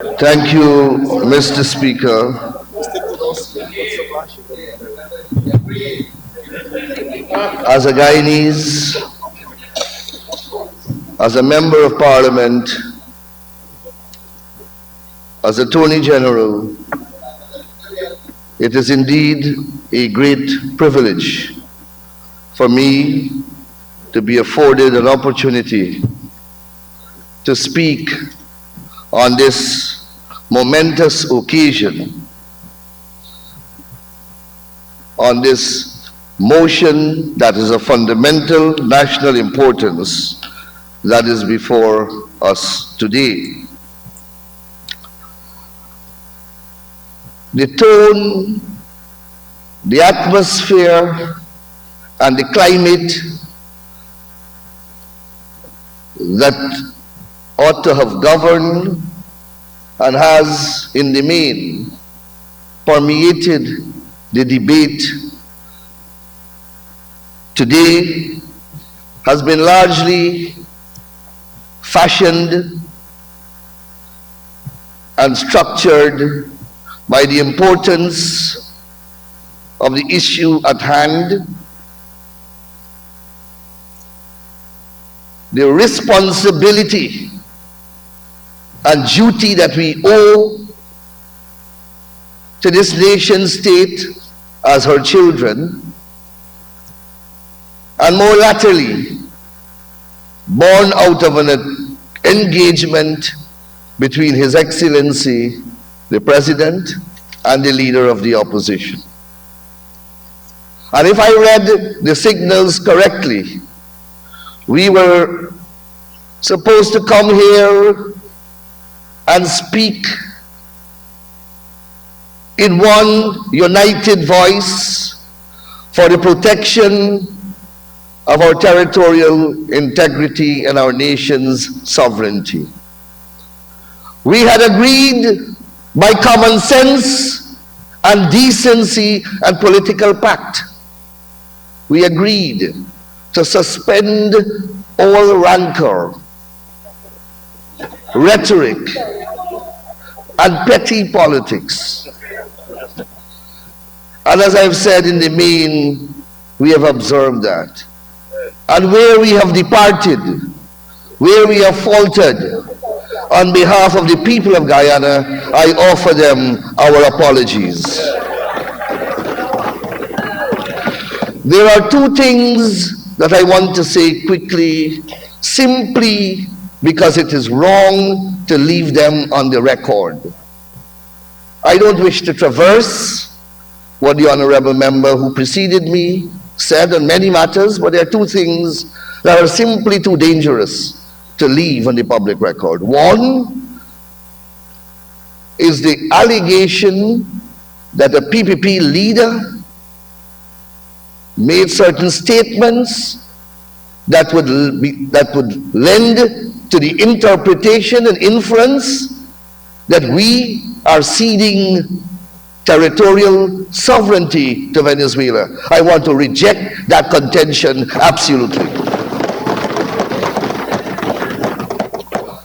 Thank you, Mr. Speaker. As a Guyanese, as a Member of Parliament, as Attorney General, it is indeed a great privilege for me to be afforded an opportunity to speak on this momentous occasion, on this motion that is of fundamental national importance that is before us today. The tone, the atmosphere, and the climate that ought to have governed and has in the main permeated the debate today has been largely fashioned and structured by the importance of the issue at hand, the responsibility and duty that we owe to this nation state as her children, and more latterly, born out of an engagement between His Excellency, the President, and the Leader of the Opposition. And if I read the signals correctly, we were supposed to come here and speak in one united voice for the protection of our territorial integrity and our nation's sovereignty. We had agreed by common sense and decency and political pact. We agreed to suspend all rancor, rhetoric, and petty politics. And as I've said, in the main, we have observed that. And where we have departed, where we have faltered, on behalf of the people of Guyana, I offer them our apologies. There are two things that I want to say quickly, simply because it is wrong to leave them on the record. I don't wish to traverse what the honorable member who preceded me said on many matters, but there are two things that are simply too dangerous to leave on the public record. One is the allegation that a PPP leader made certain statements that would lend to the interpretation and inference that we are ceding territorial sovereignty to Venezuela. I want to reject that contention absolutely.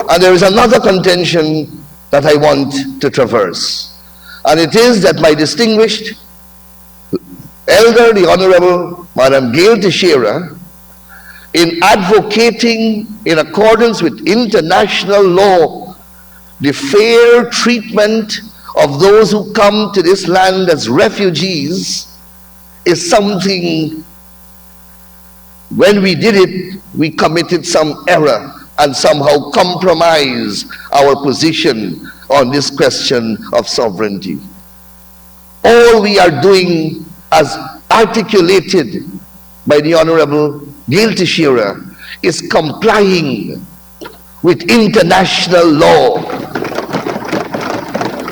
And there is another contention that I want to traverse. And it is that my distinguished elder, the Honorable Madam Gail Teixeira, in advocating in accordance with international law the fair treatment of those who come to this land as refugees, is something, when we did it, we committed some error and somehow compromise our position on this question of sovereignty. All we are doing, as articulated by the Honorable Gail Teixeira, is complying with international law.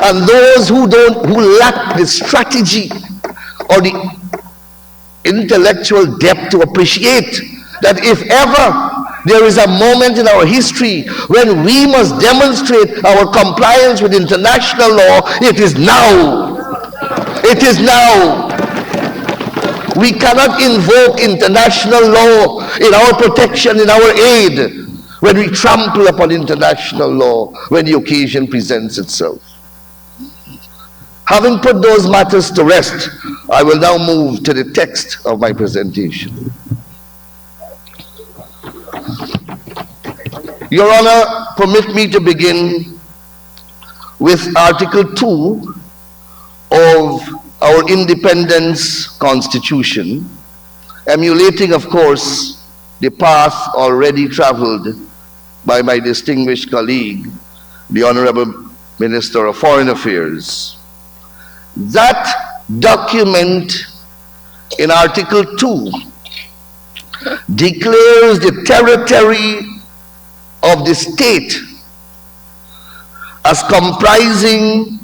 And those who lack the strategy or the intellectual depth to appreciate that if ever there is a moment in our history when we must demonstrate our compliance with international law, it is now. It is now. We cannot invoke international law in our protection, in our aid, when we trample upon international law when the occasion presents itself. Having put those matters to rest, I will now move to the text of my presentation. Your Honor, permit me to begin with Article 2 of our Independence Constitution, emulating, of course, the path already traveled by my distinguished colleague, the Honorable Minister of Foreign Affairs. That document in Article 2 declares the territory of the state as comprising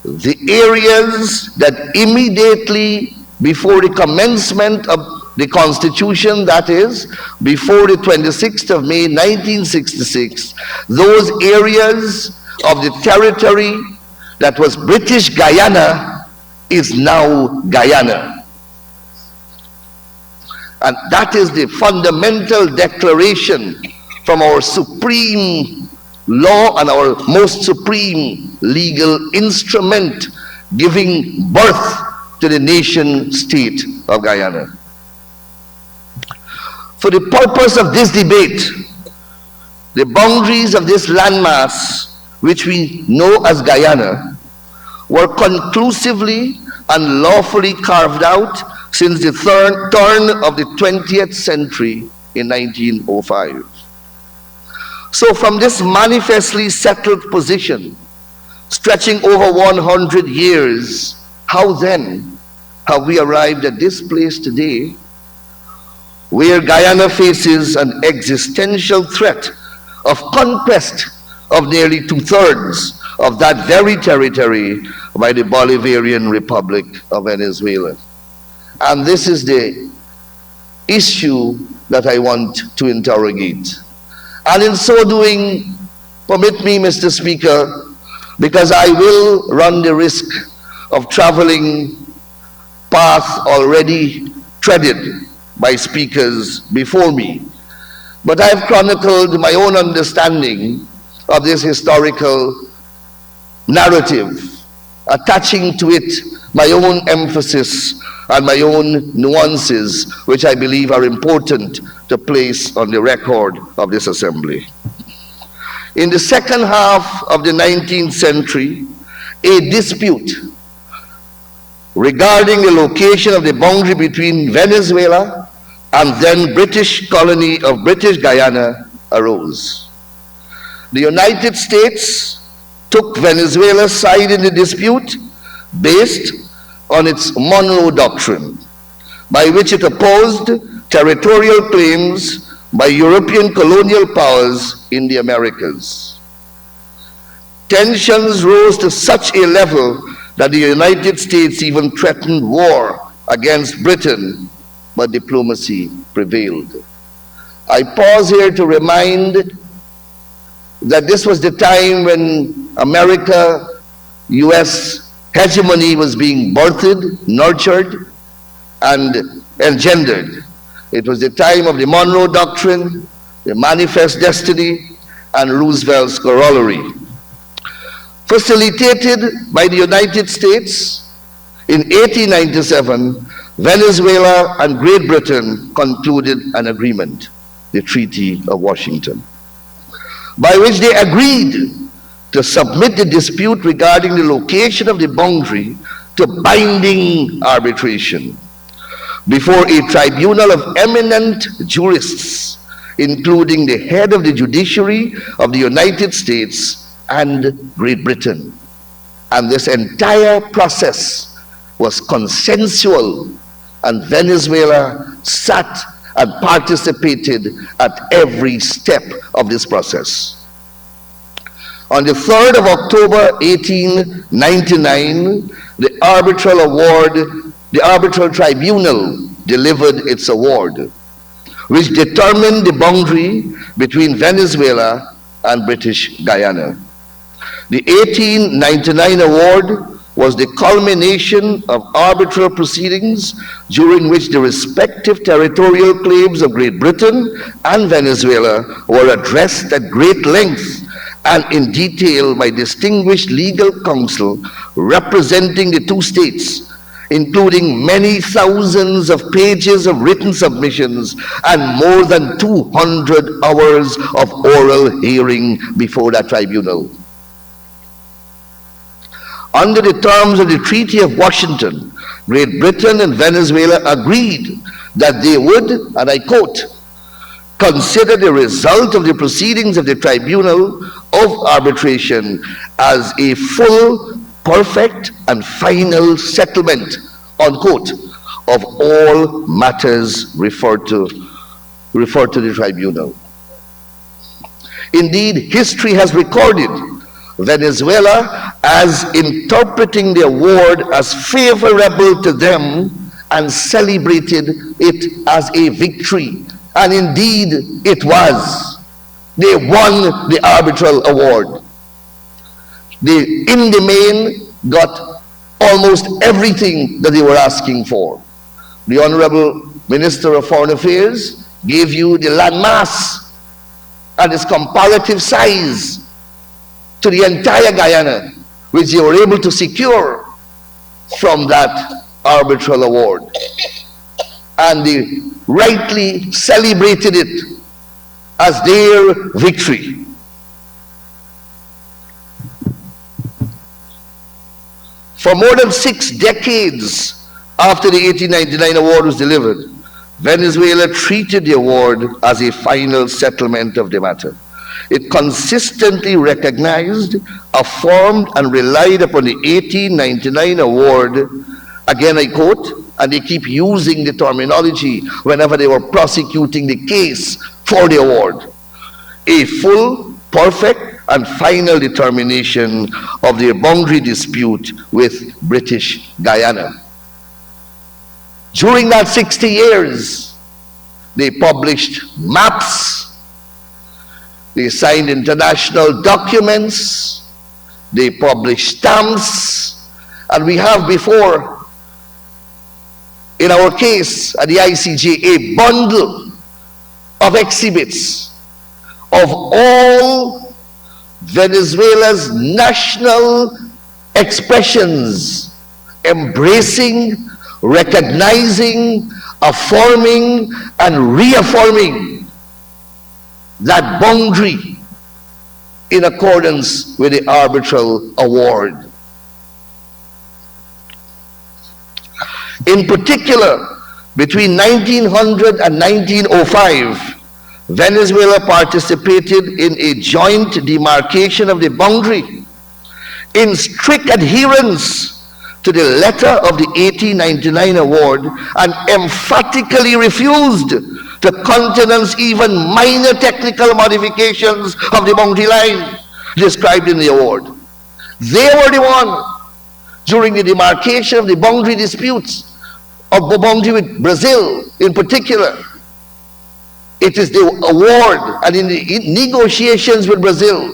the areas that immediately before the commencement of the Constitution, that is, before the 26th of May 1966, those areas of the territory that was British Guyana is now Guyana. And that is the fundamental declaration from our supreme law and our most supreme legal instrument giving birth to the nation state of Guyana. For the purpose of this debate, the boundaries of this landmass, which we know as Guyana, were conclusively and lawfully carved out since the turn of the 20th century in 1905. So from this manifestly settled position, stretching over 100 years, how then have we arrived at this place today, where Guyana faces an existential threat of conquest of nearly 2/3 of that very territory by the Bolivarian Republic of Venezuela? And this is the issue that I want to interrogate. And in so doing, permit me, Mr. Speaker, because I will run the risk of traveling path already treaded by speakers before me. But I have chronicled my own understanding of this historical narrative, attaching to it my own emphasis and my own nuances, which I believe are important to place on the record of this assembly. In the second half of the 19th century, a dispute regarding the location of the boundary between Venezuela and then British colony of British Guyana arose. The United States took Venezuela's side in the dispute based on its Monroe Doctrine, by which it opposed territorial claims by European colonial powers in the Americas. Tensions rose to such a level that the United States even threatened war against Britain, but diplomacy prevailed. I pause here to remind that this was the time when America-US hegemony was being birthed, nurtured, and engendered. It was the time of the Monroe Doctrine, the Manifest Destiny, and Roosevelt's corollary. Facilitated by the United States, in 1897, Venezuela and Great Britain concluded an agreement, the Treaty of Washington, by which they agreed to submit the dispute regarding the location of the boundary to binding arbitration before a tribunal of eminent jurists, including the head of the judiciary of the United States and Great Britain. And this entire process was consensual, and Venezuela sat and participated at every step of this process. On the 3rd of October 1899, the Arbitral Tribunal delivered its award, which determined the boundary between Venezuela and British Guyana. The 1899 award was the culmination of arbitral proceedings during which the respective territorial claims of Great Britain and Venezuela were addressed at great length and in detail by distinguished legal counsel representing the two states, including many thousands of pages of written submissions and more than 200 hours of oral hearing before that tribunal. Under the terms of the Treaty of Washington, Great Britain and Venezuela agreed that they would, and I quote, consider the result of the proceedings of the Tribunal of Arbitration as a full, perfect, and final settlement, unquote, of all matters referred to the tribunal. Indeed, history has recorded Venezuela as interpreting the award as favorable to them and celebrated it as a victory. And indeed, it was. They won the arbitral award. They, in the main, got almost everything that they were asking for. The Honorable Minister of Foreign Affairs gave you the landmass and its comparative size to the entire Guyana, which they were able to secure from that arbitral award. And they rightly celebrated it as their victory. For more than 6 decades after the 1899 award was delivered, Venezuela treated the award as a final settlement of the matter. It consistently recognized, affirmed, and relied upon the 1899 award. Again, I quote, and they keep using the terminology whenever they were prosecuting the case for the award. A full, perfect, and final determination of their boundary dispute with British Guyana. During that 60 years, they published maps, they signed international documents, they published stamps, and we have before, in our case at the ICJ, a bundle of exhibits of all Venezuela's national expressions, embracing, recognizing, affirming, and reaffirming that boundary in accordance with the arbitral award. In particular, between 1900 and 1905, Venezuela participated in a joint demarcation of the boundary in strict adherence to the letter of the 1899 award and emphatically refused to countenance even minor technical modifications of the boundary line described in the award. They were the one, during the demarcation of the boundary disputes, of the boundary with Brazil in particular. It is the award, and in the negotiations with Brazil,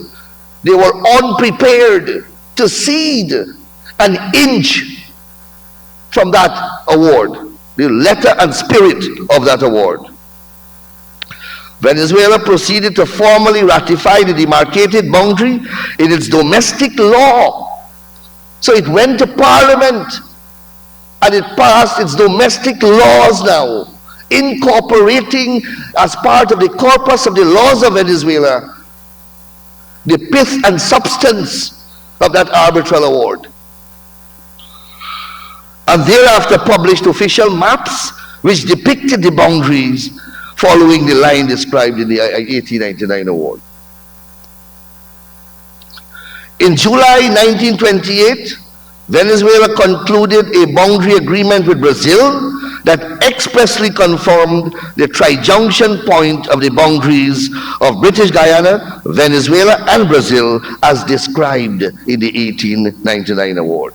they were unprepared to cede an inch from that award, the letter and spirit of that award. Venezuela proceeded to formally ratify the demarcated boundary in its domestic law. So it went to Parliament and it passed its domestic laws now, incorporating as part of the corpus of the laws of Venezuela the pith and substance of that arbitral award. And thereafter published official maps which depicted the boundaries following the line described in the 1899 award. In July 1928, Venezuela concluded a boundary agreement with Brazil that expressly confirmed the trijunction point of the boundaries of British Guyana, Venezuela, and Brazil as described in the 1899 award.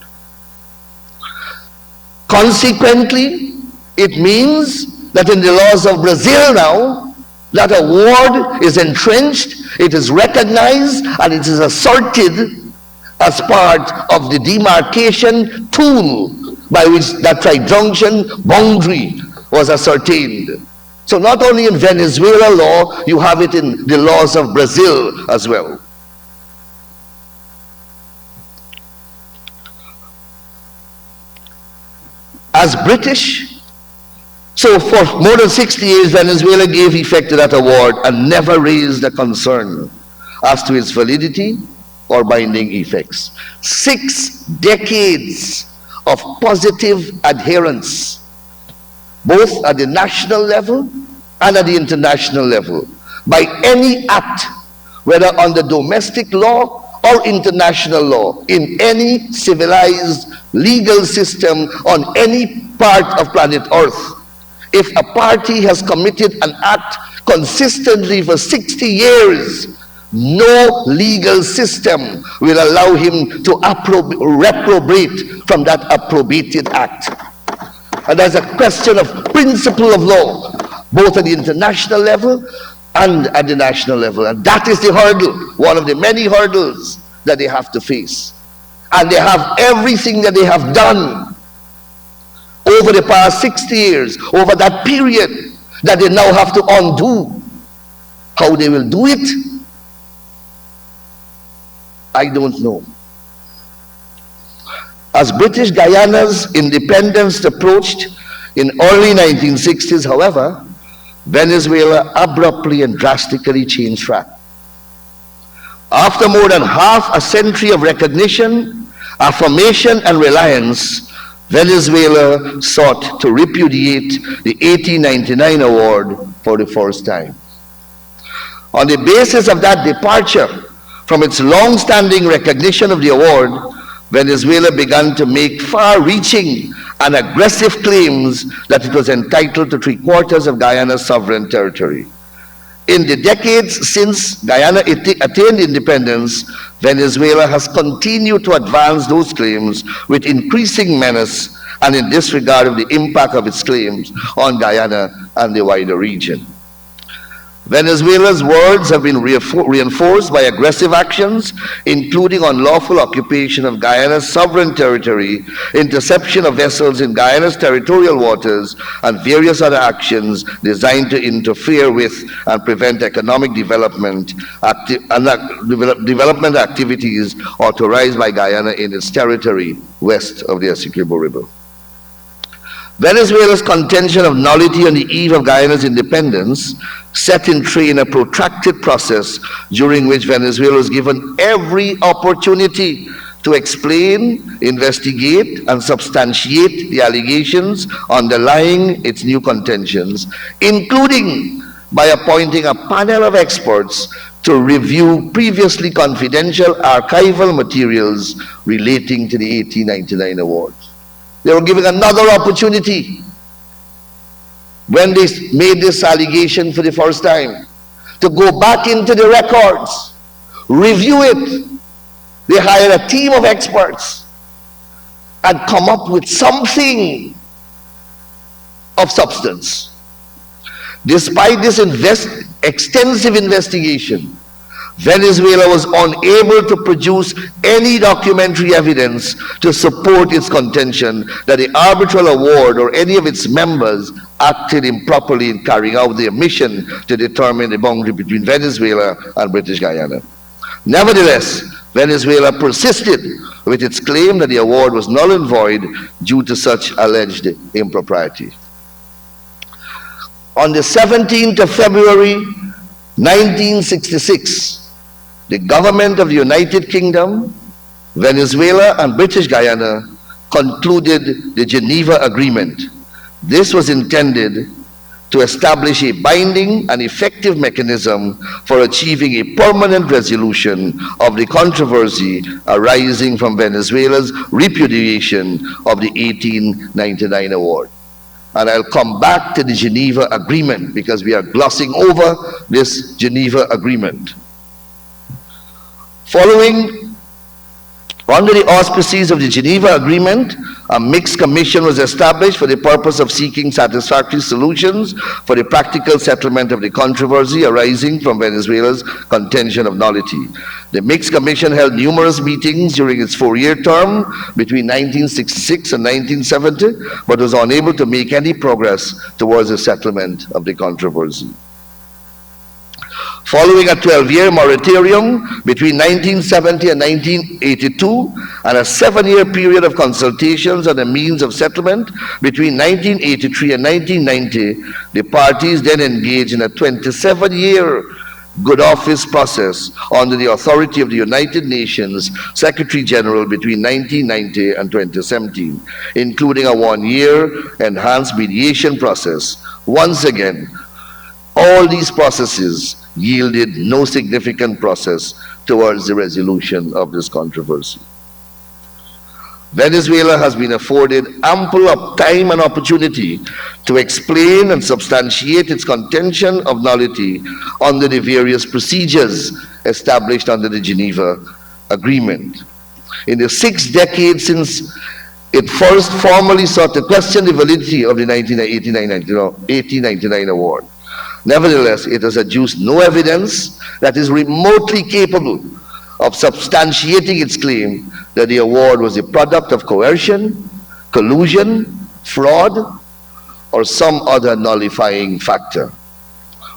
Consequently, it means that in the laws of Brazil now, that award is entrenched, it is recognized, and it is asserted as part of the demarcation tool by which that trijunctional boundary was ascertained. So not only in Venezuela law, you have it in the laws of Brazil as well. As British, so for more than 60 years, Venezuela gave effect to that award and never raised a concern as to its validity or binding effects. 6 decades of positive adherence, both at the national level and at the international level, by any act, whether under domestic law or international law, in any civilized legal system on any part of planet Earth. If a party has committed an act consistently for 60 years, no legal system will allow him to reprobate from that approbated act. And that's a question of principle of law, both at the international level and at the national level. And that is the hurdle, one of the many hurdles that they have to face. And they have everything that they have done over the past 60 years, over that period, that they now have to undo. How they will do it, I don't know. As British Guyana's independence approached in early 1960s, however, Venezuela abruptly and drastically changed track. After more than half a century of recognition, affirmation, and reliance, Venezuela sought to repudiate the 1899 award for the first time. On the basis of that departure from its long-standing recognition of the award, Venezuela began to make far-reaching and aggressive claims that it was entitled to 3/4 of Guyana's sovereign territory. In the decades since Guyana attained independence, Venezuela has continued to advance those claims with increasing menace and in disregard of the impact of its claims on Guyana and the wider region. Venezuela's words have been reinforced by aggressive actions, including unlawful occupation of Guyana's sovereign territory, interception of vessels in Guyana's territorial waters, and various other actions designed to interfere with and prevent economic development activities authorized by Guyana in its territory west of the Essequibo River. Venezuela's contention of nullity on the eve of Guyana's independence set in train a protracted process during which Venezuela was given every opportunity to explain, investigate, and substantiate the allegations underlying its new contentions, including by appointing a panel of experts to review previously confidential archival materials relating to the 1899 awards. They were giving another opportunity when they made this allegation for the first time to go back into the records, review it. They hired a team of experts and come up with something of substance. Despite this extensive investigation, Venezuela was unable to produce any documentary evidence to support its contention that the arbitral award or any of its members acted improperly in carrying out their mission to determine the boundary between Venezuela and British Guyana. Nevertheless, Venezuela persisted with its claim that the award was null and void due to such alleged impropriety. On the 17th of February 1966, the government of the United Kingdom, Venezuela, and British Guyana concluded the Geneva Agreement. This was intended to establish a binding and effective mechanism for achieving a permanent resolution of the controversy arising from Venezuela's repudiation of the 1899 award. And I'll come back to the Geneva Agreement because we are glossing over this Geneva Agreement. Following Under the auspices of the Geneva Agreement, a mixed commission was established for the purpose of seeking satisfactory solutions for the practical settlement of the controversy arising from Venezuela's contention of nullity. The mixed commission held numerous meetings during its 4-year term between 1966 and 1970, but was unable to make any progress towards the settlement of the controversy. Following a 12-year moratorium between 1970 and 1982 and a 7-year period of consultations on the means of settlement between 1983 and 1990, the parties then engaged in a 27-year good office process under the authority of the United Nations Secretary General between 1990 and 2017, including a 1-year enhanced mediation process. Once again, all these processes yielded no significant process towards the resolution of this controversy. Venezuela has been afforded ample time and opportunity to explain and substantiate its contention of nullity under the various procedures established under the Geneva Agreement. In the 6 decades since it first formally sought to question the validity of the 1899 award, nevertheless, it has adduced no evidence that is remotely capable of substantiating its claim that the award was a product of coercion, collusion, fraud, or some other nullifying factor.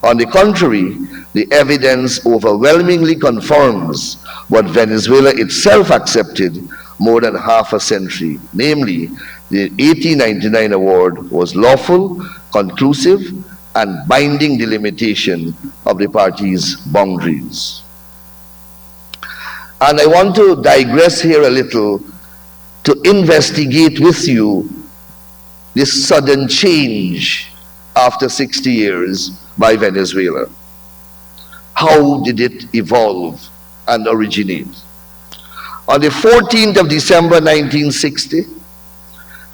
On the contrary, the evidence overwhelmingly confirms what Venezuela itself accepted more than half a century, namely, the 1899 award was lawful, conclusive, and binding delimitation of the parties' boundaries. And I want to digress here a little to investigate with you this sudden change after 60 years by Venezuela. How did it evolve and originate? On the 14th of December 1960,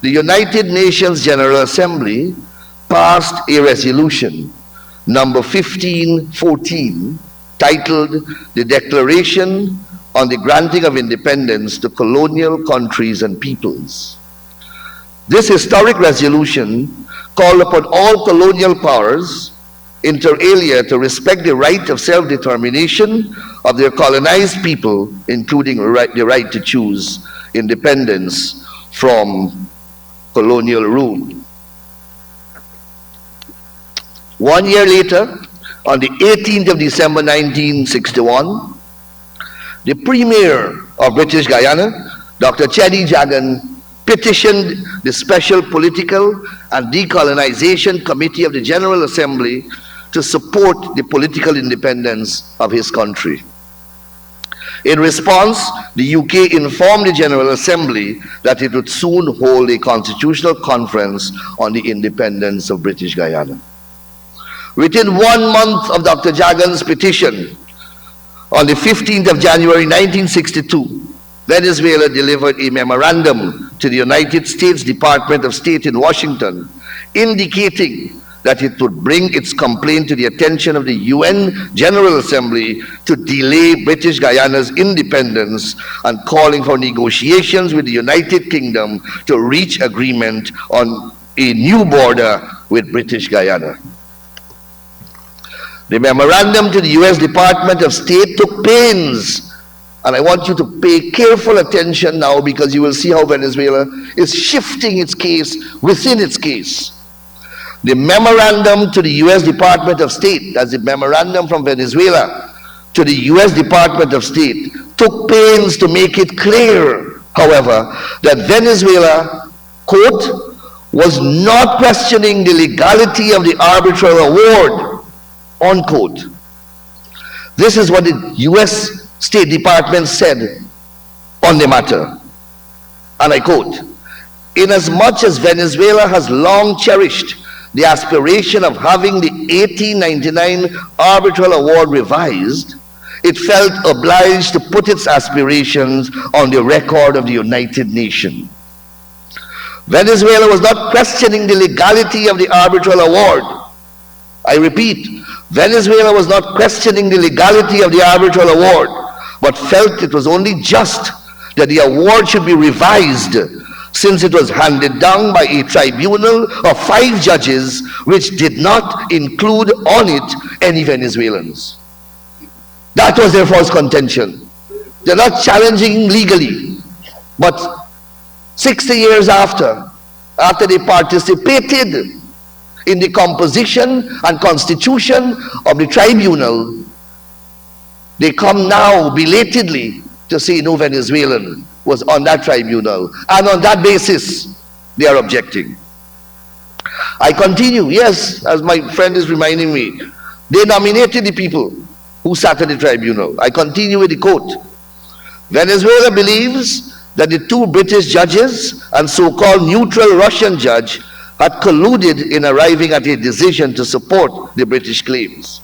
the United Nations General Assembly passed a resolution, number 1514, titled the Declaration on the Granting of Independence to Colonial Countries and Peoples. This historic resolution called upon all colonial powers, inter alia, to respect the right of self-determination of their colonized people, including the right to choose independence from colonial rule. 1 year later, on the 18th of December 1961, the Premier of British Guyana, Dr. Cheddi Jagan, petitioned the Special Political and Decolonization Committee of the General Assembly to support the political independence of his country. In response, the UK informed the General Assembly that it would soon hold a constitutional conference on the independence of British Guyana. Within 1 month of Dr. Jagan's petition, on the 15th of January 1962, Venezuela delivered a memorandum to the United States Department of State in Washington, indicating that it would bring its complaint to the attention of the UN General Assembly to delay British Guyana's independence, and calling for negotiations with the United Kingdom to reach agreement on a new border with British Guyana. The memorandum to the US Department of State took pains, and I want you to pay careful attention now, because you will see how Venezuela is shifting its case within its case. The memorandum to the US Department of State, that's the memorandum from Venezuela to the US Department of State, took pains to make it clear, however, that Venezuela, quote, was not questioning the legality of the arbitral award, unquote. This is what the US State Department said on the matter, and I quote, "Inasmuch as Venezuela has long cherished the aspiration of having the 1899 arbitral award revised, it felt obliged to put its aspirations on the record of the United Nations. Venezuela was not questioning the legality of the arbitral award. I repeat, Venezuela was not questioning the legality of the arbitral award, but felt it was only just that the award should be revised, since it was handed down by a tribunal of 5 judges which did not include on it any Venezuelans. That was their false contention. They're not challenging legally, but 60 years after they participated in the composition and constitution of the tribunal, they come now belatedly to say no Venezuelan was on that tribunal, and on that basis they are objecting. I continue. Yes, as my friend is reminding me, they nominated the people who sat at the tribunal. I continue with the quote. Venezuela believes that the 2 British judges and so-called neutral Russian judge had colluded in arriving at a decision to support the British claims,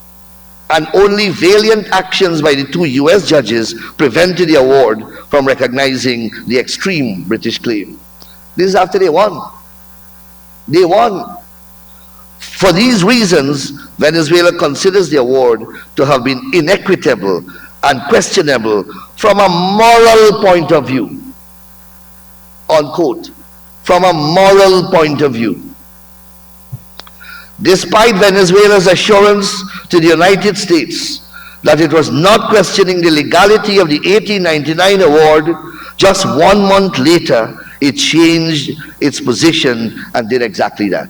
and only valiant actions by the 2 US judges prevented the award from recognizing the extreme British claim. This is after they won. They won. For these reasons, Venezuela considers the award to have been inequitable and questionable from a moral point of view. Unquote. From a moral point of view. Despite Venezuela's assurance to the United States that it was not questioning the legality of the 1899 award, just 1 month later, it changed its position and did exactly that.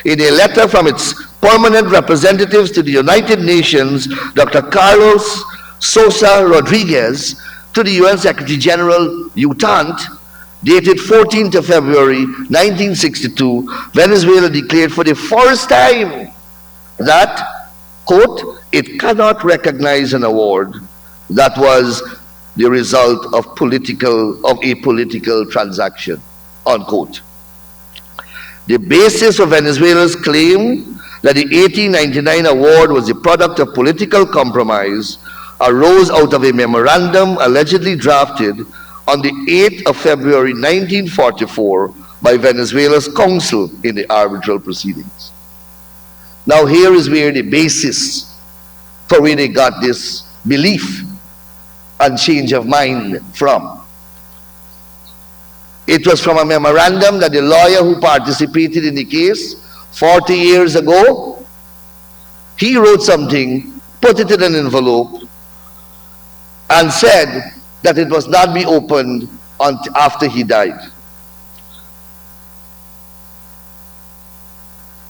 In a letter from its permanent representatives to the United Nations, Dr. Carlos Sosa Rodriguez, to the UN Secretary General UTANT, dated 14th of February 1962, Venezuela declared for the first time that, quote, it cannot recognize an award that was the result of a political transaction, unquote. The basis of Venezuela's claim that the 1899 award was the product of political compromise arose out of a memorandum allegedly drafted on the 8th of February 1944 by Venezuela's counsel in the arbitral proceedings. Now here is where the basis for where they got this belief and change of mind from. It was from a memorandum that the lawyer who participated in the case 40 years ago, he wrote something, put it in an envelope, and said that it must not be opened until after he died.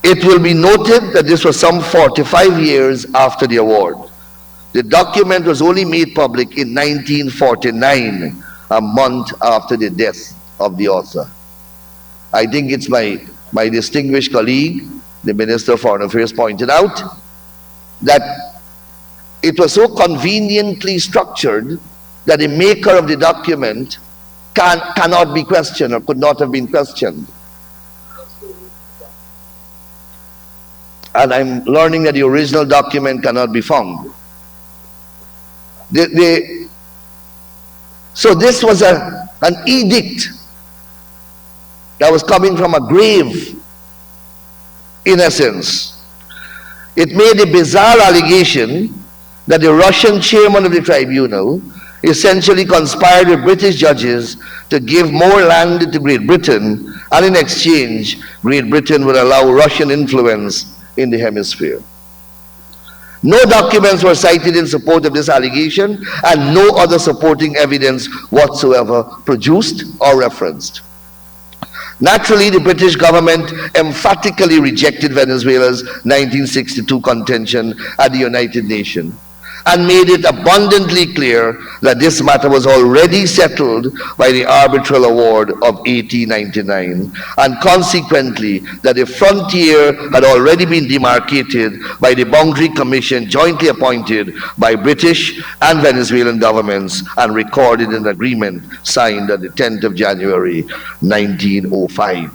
It will be noted that this was some 45 years after the award. The document was only made public in 1949, a month after the death of the author. I think it's my distinguished colleague, the Minister of Foreign Affairs, pointed out that it was so conveniently structured that the maker of the document cannot be questioned or could not have been questioned. And I'm learning that the original document cannot be found. So this was an edict that was coming from a grave, in essence. It made a bizarre allegation that the Russian chairman of the tribunal essentially conspired with British judges to give more land to Great Britain, and in exchange, Great Britain would allow Russian influence in the hemisphere. No documents were cited in support of this allegation, and no other supporting evidence whatsoever produced or referenced. Naturally, the British government emphatically rejected Venezuela's 1962 contention at the United Nations and made it abundantly clear that this matter was already settled by the arbitral award of 1899, and consequently that the frontier had already been demarcated by the Boundary Commission jointly appointed by British and Venezuelan governments and recorded in an agreement signed on the 10th of January 1905.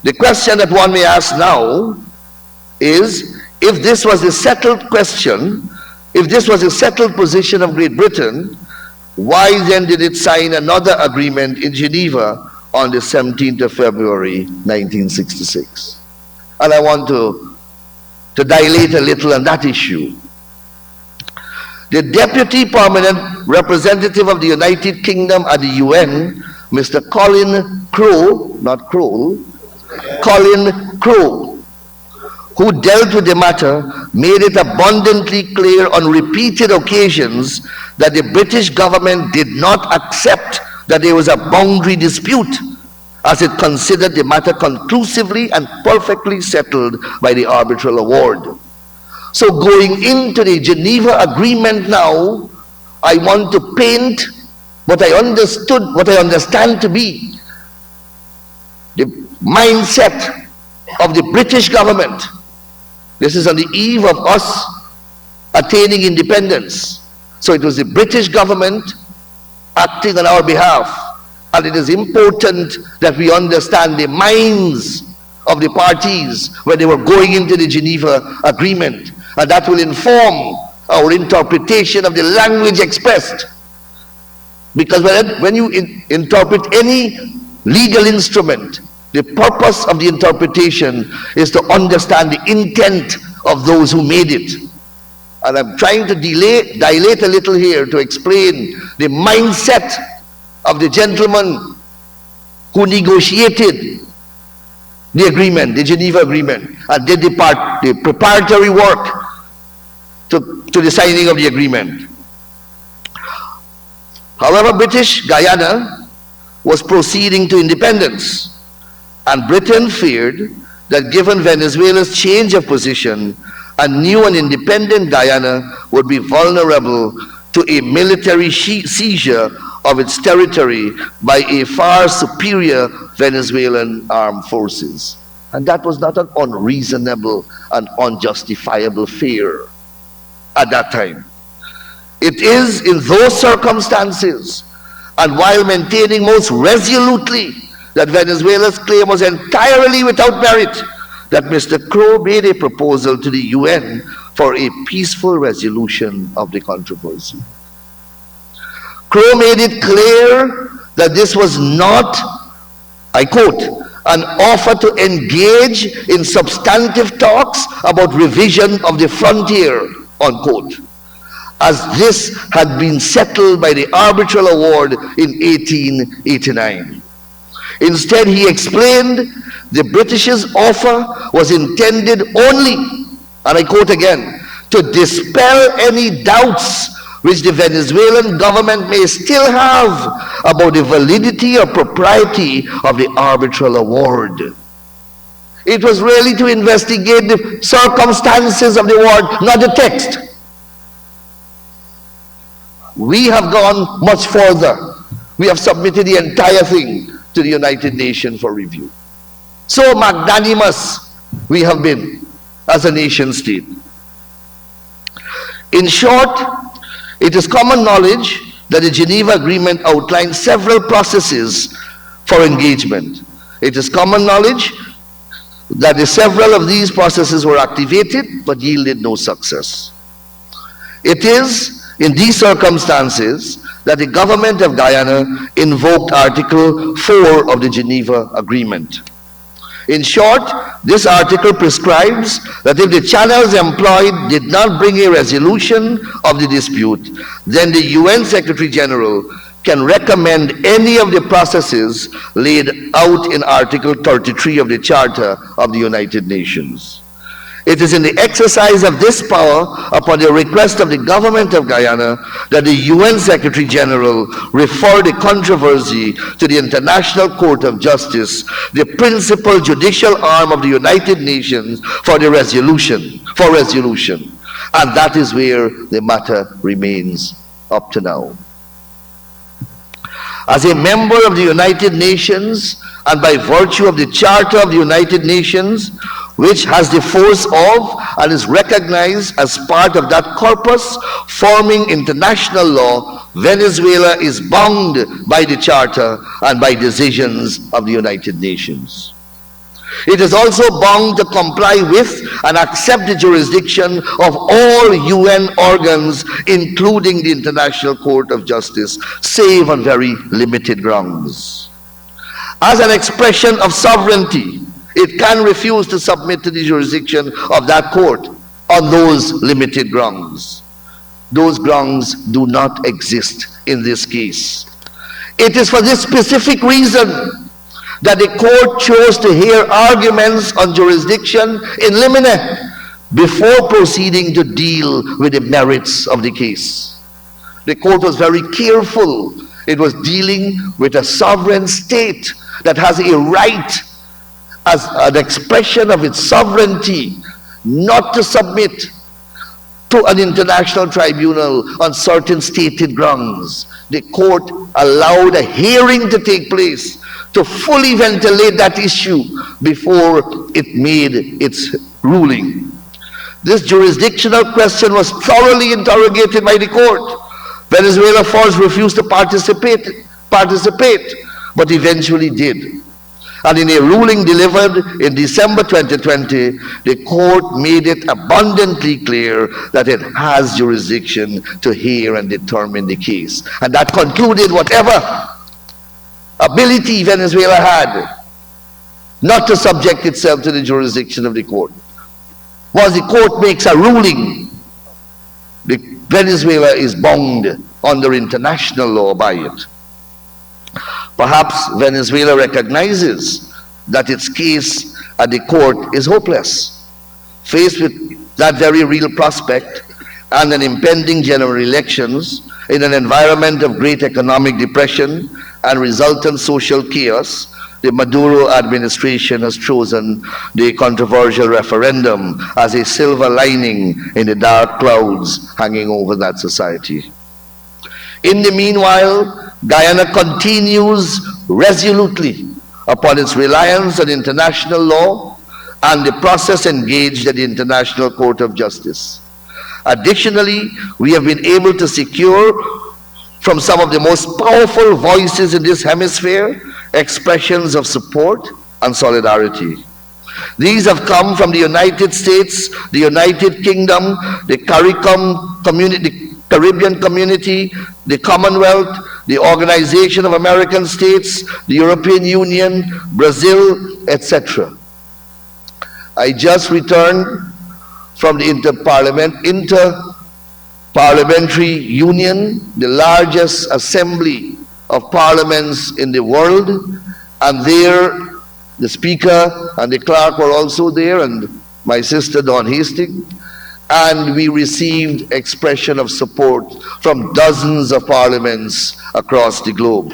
The question that one may ask now is, if this was a settled question, if this was a settled position of Great Britain, why then did it sign another agreement in Geneva on the 17th of February 1966? And I want to dilate a little on that issue. The Deputy Permanent Representative of the United Kingdom at the UN, Mr. Colin Crowe, not Kroll, Colin Crowe, who dealt with the matter, made it abundantly clear on repeated occasions that the British government did not accept that there was a boundary dispute, as it considered the matter conclusively and perfectly settled by the arbitral award. So going into the Geneva Agreement now, I want to paint what I understand to be the mindset of the British government. This is on the eve of us attaining independence. So it was the British government acting on our behalf. And it is important that we understand the minds of the parties when they were going into the Geneva Agreement. And that will inform our interpretation of the language expressed. Because when you interpret any legal instrument, the purpose of the interpretation is to understand the intent of those who made it. And I'm trying to dilate a little here to explain the mindset of the gentleman who negotiated the agreement, the Geneva Agreement, and did the preparatory work to the signing of the agreement. However, British Guyana was proceeding to independence, and Britain feared that given Venezuela's change of position, a new and independent Guyana would be vulnerable to a military seizure of its territory by a far superior Venezuelan armed forces. And that was not an unreasonable and unjustifiable fear at that time. It is in those circumstances, and while maintaining most resolutely that Venezuela's claim was entirely without merit, that Mr. Crowe made a proposal to the UN for a peaceful resolution of the controversy. Crowe made it clear that this was not, I quote, an offer to engage in substantive talks about revision of the frontier, unquote, as this had been settled by the Arbitral Award in 1889. Instead, he explained the British's offer was intended only, and I quote again, to dispel any doubts which the Venezuelan government may still have about the validity or propriety of the arbitral award. It was really to investigate the circumstances of the award, not the text. We have gone much further. We have submitted the entire thing to the United Nations for review. So magnanimous we have been as a nation state. In short, it is common knowledge that the Geneva Agreement outlines several processes for engagement. It is common knowledge that several of these processes were activated but yielded no success. It is in these circumstances that the government of Guyana invoked Article 4 of the Geneva Agreement. In short, this article prescribes that if the channels employed did not bring a resolution of the dispute, then the UN Secretary General can recommend any of the processes laid out in Article 33 of the Charter of the United Nations. It is in the exercise of this power, upon the request of the government of Guyana, that the UN Secretary General refer the controversy to the International Court of Justice, the principal judicial arm of the United Nations, for resolution. And that is where the matter remains up to now. As a member of the United Nations, and by virtue of the Charter of the United Nations, which has the force of and is recognized as part of that corpus forming international law, Venezuela is bound by the Charter and by decisions of the United Nations. It is also bound to comply with and accept the jurisdiction of all UN organs, including the International Court of Justice, save on very limited grounds. As an expression of sovereignty, it can refuse to submit to the jurisdiction of that court on those limited grounds. Those grounds do not exist in this case. It is for this specific reason that the court chose to hear arguments on jurisdiction in limine before proceeding to deal with the merits of the case. The court was very careful. It was dealing with a sovereign state that has a right, as an expression of its sovereignty, not to submit to an international tribunal on certain stated grounds. The court allowed a hearing to take place to fully ventilate that issue before it made its ruling. This jurisdictional question was thoroughly interrogated by the court. Venezuela first refused to participate, but eventually did. And in a ruling delivered in December 2020, the court made it abundantly clear that it has jurisdiction to hear and determine the case. And that concluded whatever ability Venezuela had not to subject itself to the jurisdiction of the court. Once the court makes a ruling, Venezuela is bound under international law by it. Perhaps Venezuela recognizes that its case at the court is hopeless. Faced with that very real prospect and an impending general elections in an environment of great economic depression and resultant social chaos, the Maduro administration has chosen the controversial referendum as a silver lining in the dark clouds hanging over that society. In the meanwhile, Guyana continues resolutely upon its reliance on international law and the process engaged at the International Court of Justice. Additionally, we have been able to secure from some of the most powerful voices in this hemisphere expressions of support and solidarity. These have come from the United States, the United Kingdom, the Caribbean Community, the Commonwealth, the Organization of American States, the European Union, Brazil, etc. I just returned from the Interparliamentary Union, the largest assembly of parliaments in the world, and there the Speaker and the Clerk were also there, and my sister Dawn Hastings, and we received expression of support from dozens of parliaments across the globe.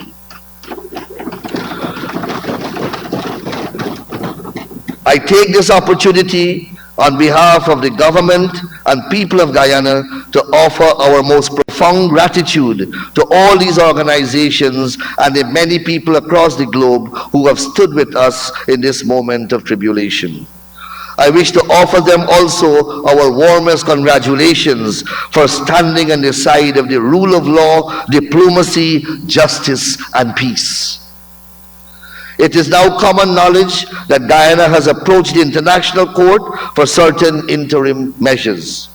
I take this opportunity on behalf of the government and people of Guyana to offer our most profound gratitude to all these organizations and the many people across the globe who have stood with us in this moment of tribulation. I wish to offer them also our warmest congratulations for standing on the side of the rule of law, diplomacy, justice, and peace. It is now common knowledge that Guyana has approached the International Court for certain interim measures.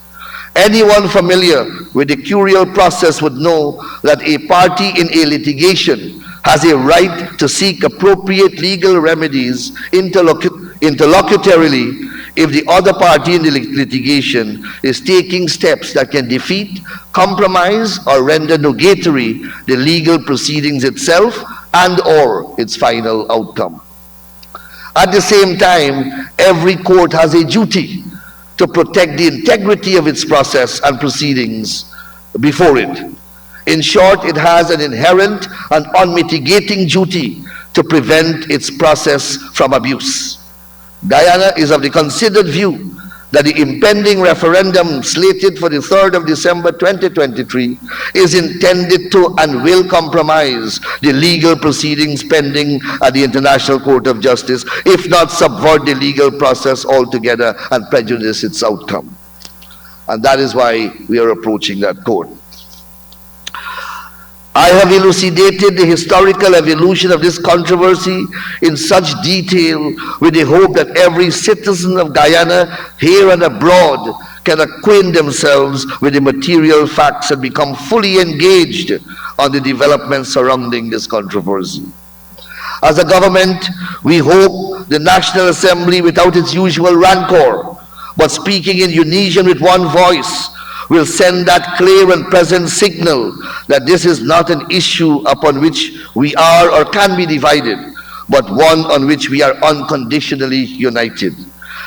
Anyone familiar with the curial process would know that a party in a litigation has a right to seek appropriate legal remedies interlocutorily if the other party in the litigation is taking steps that can defeat, compromise, or render nugatory the legal proceedings itself and or its final outcome. At the same time, every court has a duty to protect the integrity of its process and proceedings before it. In short, it has an inherent and unmitigating duty to prevent its process from abuse. Guyana is of the considered view that the impending referendum slated for the 3rd of December 2023 is intended to and will compromise the legal proceedings pending at the International Court of Justice, if not subvert the legal process altogether and prejudice its outcome. And that is why we are approaching that court. I have elucidated the historical evolution of this controversy in such detail with the hope that every citizen of Guyana, here and abroad, can acquaint themselves with the material facts and become fully engaged on the developments surrounding this controversy. As a government, we hope the National Assembly, without its usual rancor, but speaking in unison with one voice, will send that clear and present signal that this is not an issue upon which we are or can be divided, but one on which we are unconditionally united.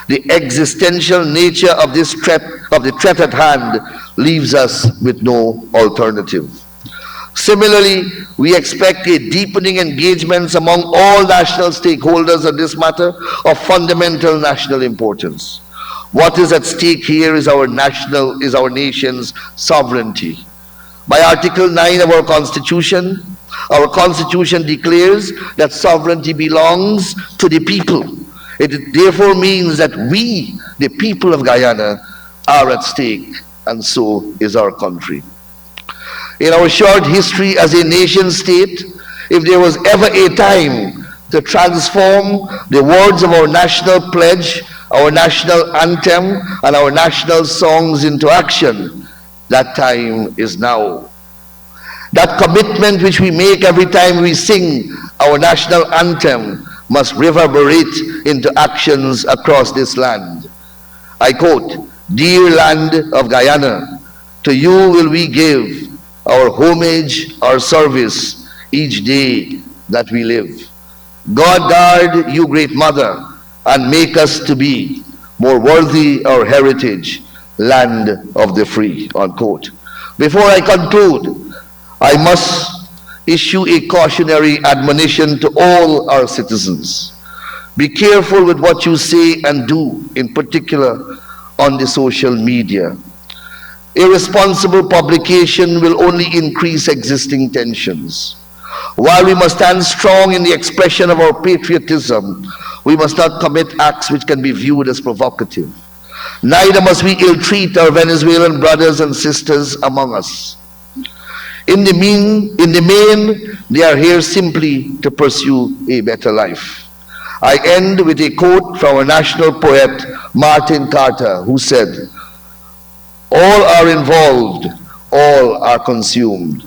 The existential nature of this threat, of the threat at hand, leaves us with no alternative. Similarly, we expect a deepening engagement among all national stakeholders on this matter of fundamental national importance. What is at stake here is our nation's sovereignty. By Article 9 of our Constitution declares that sovereignty belongs to the people. It therefore means that we, the people of Guyana, are at stake, and so is our country. In our short history as a nation state, if there was ever a time to transform the words of our national pledge, our national anthem, and our national songs into action, that time is now. That commitment which we make every time we sing our national anthem must reverberate into actions across this land. I quote, "Dear land of Guyana, to you will we give our homage, our service, each day that we live. God guard you, great mother, and make us to be more worthy our heritage, land of the free," unquote. Before I conclude, I must issue a cautionary admonition to all our citizens. Be careful with what you say and do, in particular on the social media. Irresponsible publication will only increase existing tensions. While we must stand strong in the expression of our patriotism, we must not commit acts which can be viewed as provocative. Neither must we ill-treat our Venezuelan brothers and sisters among us. In the main, they are here simply to pursue a better life. I end with a quote from our national poet, Martin Carter, who said, "All are involved, all are consumed."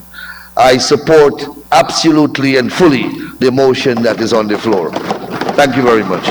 I support absolutely and fully the motion that is on the floor. Thank you very much.